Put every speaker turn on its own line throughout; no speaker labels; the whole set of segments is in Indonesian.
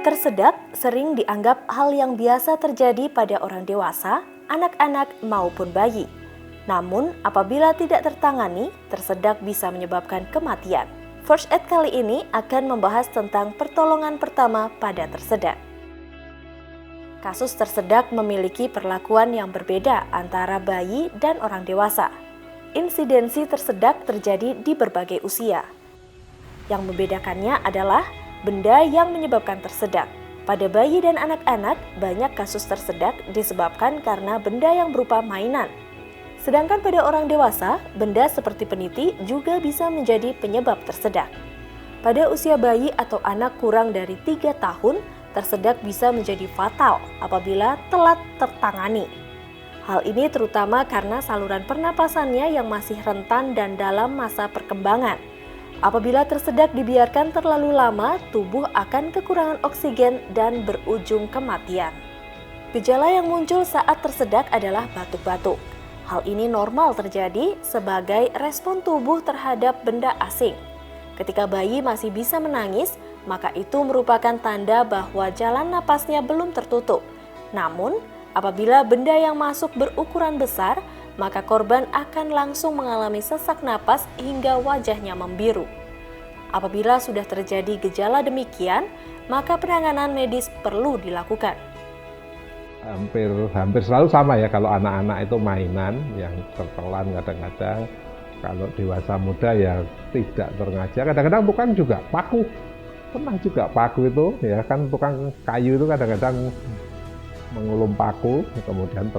Tersedak sering dianggap hal yang biasa terjadi pada orang dewasa, anak-anak maupun bayi. Namun, apabila tidak tertangani, tersedak bisa menyebabkan kematian. First Aid kali ini akan membahas tentang pertolongan pertama pada tersedak. Kasus tersedak memiliki perlakuan yang berbeda antara bayi dan orang dewasa. Insidensi tersedak terjadi di berbagai usia. Yang membedakannya adalah benda yang menyebabkan tersedak. Pada bayi dan anak-anak, banyak kasus tersedak disebabkan karena benda yang berupa mainan. Sedangkan pada orang dewasa, benda seperti peniti juga bisa menjadi penyebab tersedak. Pada usia bayi atau anak kurang dari 3 tahun, tersedak bisa menjadi fatal apabila telat tertangani. Hal ini terutama karena saluran pernapasannya yang masih rentan dan dalam masa perkembangan. Apabila tersedak dibiarkan terlalu lama, tubuh akan kekurangan oksigen dan berujung kematian. Gejala yang muncul saat tersedak adalah batuk-batuk. Hal ini normal terjadi sebagai respon tubuh terhadap benda asing. Ketika bayi masih bisa menangis, maka itu merupakan tanda bahwa jalan napasnya belum tertutup. Namun, apabila benda yang masuk berukuran besar, maka korban akan langsung mengalami sesak napas hingga wajahnya membiru. Apabila sudah terjadi gejala demikian, maka penanganan medis perlu dilakukan.
Hampir selalu sama ya, kalau anak-anak itu mainan yang tertelan kadang-kadang, kalau dewasa muda ya tidak sengaja, kadang-kadang tukang juga paku, pernah juga paku itu ya kan, tukang kayu itu kadang-kadang mengulum paku, kemudian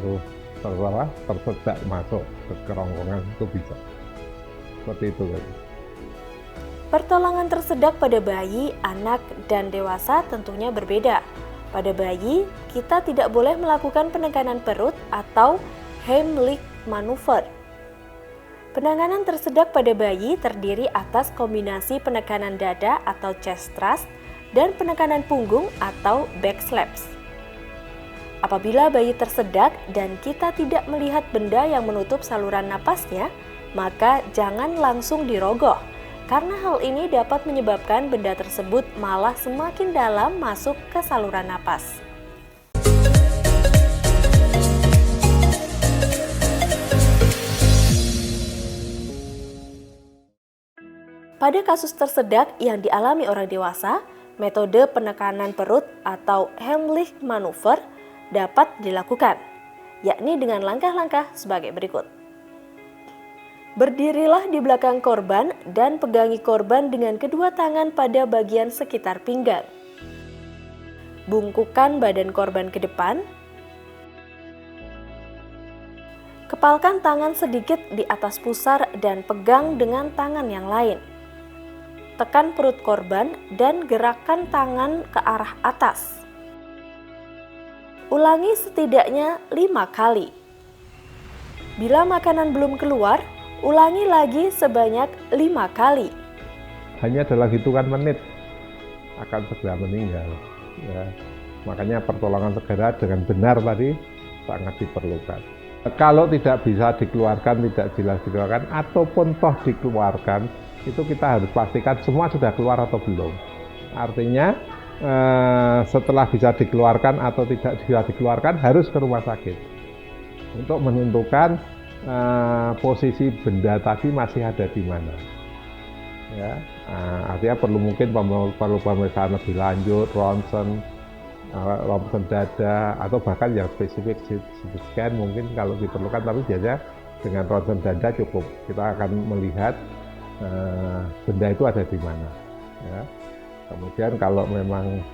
tersedak masuk ke kerongkongan, itu bisa seperti itu kan.
Pertolongan tersedak pada bayi, anak, dan dewasa tentunya berbeda. Pada bayi, kita tidak boleh melakukan penekanan perut atau Heimlich maneuver. Penanganan tersedak pada bayi terdiri atas kombinasi penekanan dada atau chest thrust dan penekanan punggung atau back slaps. Apabila bayi tersedak dan kita tidak melihat benda yang menutup saluran napasnya, maka jangan langsung dirogoh, karena hal ini dapat menyebabkan benda tersebut malah semakin dalam masuk ke saluran napas. Pada kasus tersedak yang dialami orang dewasa, metode penekanan perut atau Heimlich maneuver dapat dilakukan, yakni dengan langkah-langkah sebagai berikut. Berdirilah di belakang korban dan pegangi korban dengan kedua tangan pada bagian sekitar pinggang. Bungkukkan badan korban ke depan. Kepalkan tangan sedikit di atas pusar dan pegang dengan tangan yang lain. Tekan perut korban dan gerakkan tangan ke arah atas. Ulangi setidaknya 5 kali. Bila makanan belum keluar, ulangi lagi sebanyak 5 kali.
Hanya dalam hitungan menit akan segera meninggal. Ya. Makanya pertolongan segera dengan benar tadi sangat diperlukan. Kalau tidak bisa dikeluarkan, tidak jelas dikeluarkan, ataupun toh dikeluarkan, itu kita harus pastikan semua sudah keluar atau belum. Artinya, setelah bisa dikeluarkan atau tidak bisa dikeluarkan harus ke rumah sakit untuk menentukan posisi benda tadi masih ada di mana. Ya, artinya perlu pemeriksaan lebih lanjut, ronsen dada, atau bahkan yang spesifik CT scan mungkin kalau diperlukan, tapi biasanya dengan ronsen dada cukup. Kita akan melihat benda itu ada di mana. Ya. Kemudian kalau memang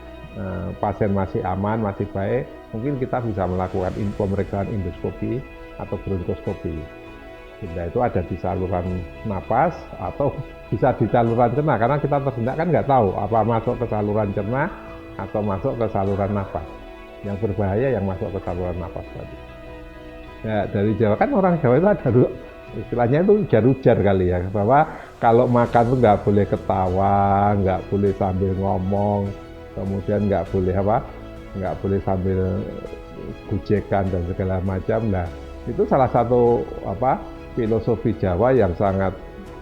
pasien masih aman, masih baik, mungkin kita bisa melakukan pemeriksaan endoskopi atau bronkoskopi. Benda itu ada di saluran napas atau bisa di saluran cerna, karena kita tersedak kan nggak tahu apa masuk ke saluran cerna atau masuk ke saluran napas. Yang berbahaya yang masuk ke saluran napas tadi. Ya, dari Jawa kan, orang Jawa itu ada istilahnya itu ujar-ujar kali ya, bahwa kalau makan tuh nggak boleh ketawa, nggak boleh sambil ngomong, kemudian nggak boleh sambil gujekan dan segala macam. Nah, itu salah satu filosofi Jawa yang sangat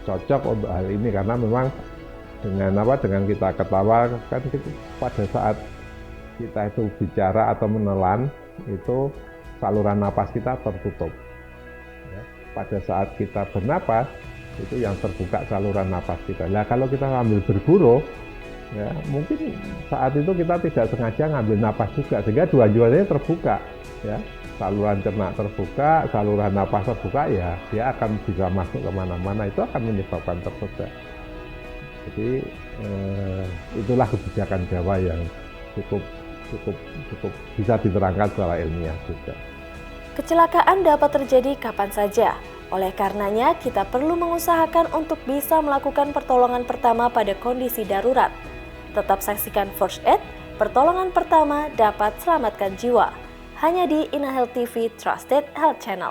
cocok untuk hal ini, karena memang dengan kita ketawa kan pada saat kita itu bicara atau menelan, itu saluran napas kita tertutup. Ya. Pada saat kita bernapas, itu yang terbuka saluran napas kita. Nah, kalau kita ngambil berguru, ya, mungkin saat itu kita tidak sengaja ngambil napas juga, sehingga dua-duanya terbuka. Ya. Saluran cerna terbuka, saluran napas terbuka, ya dia akan bisa masuk kemana-mana, itu akan menyebabkan tersedak. Jadi itulah kebijakan Jawa yang cukup bisa diterangkan secara ilmiah juga.
Kecelakaan dapat terjadi kapan saja. Oleh karenanya, kita perlu mengusahakan untuk bisa melakukan pertolongan pertama pada kondisi darurat. Tetap saksikan First Aid, pertolongan pertama dapat selamatkan jiwa. Hanya di InaHealth TV Trusted Health Channel.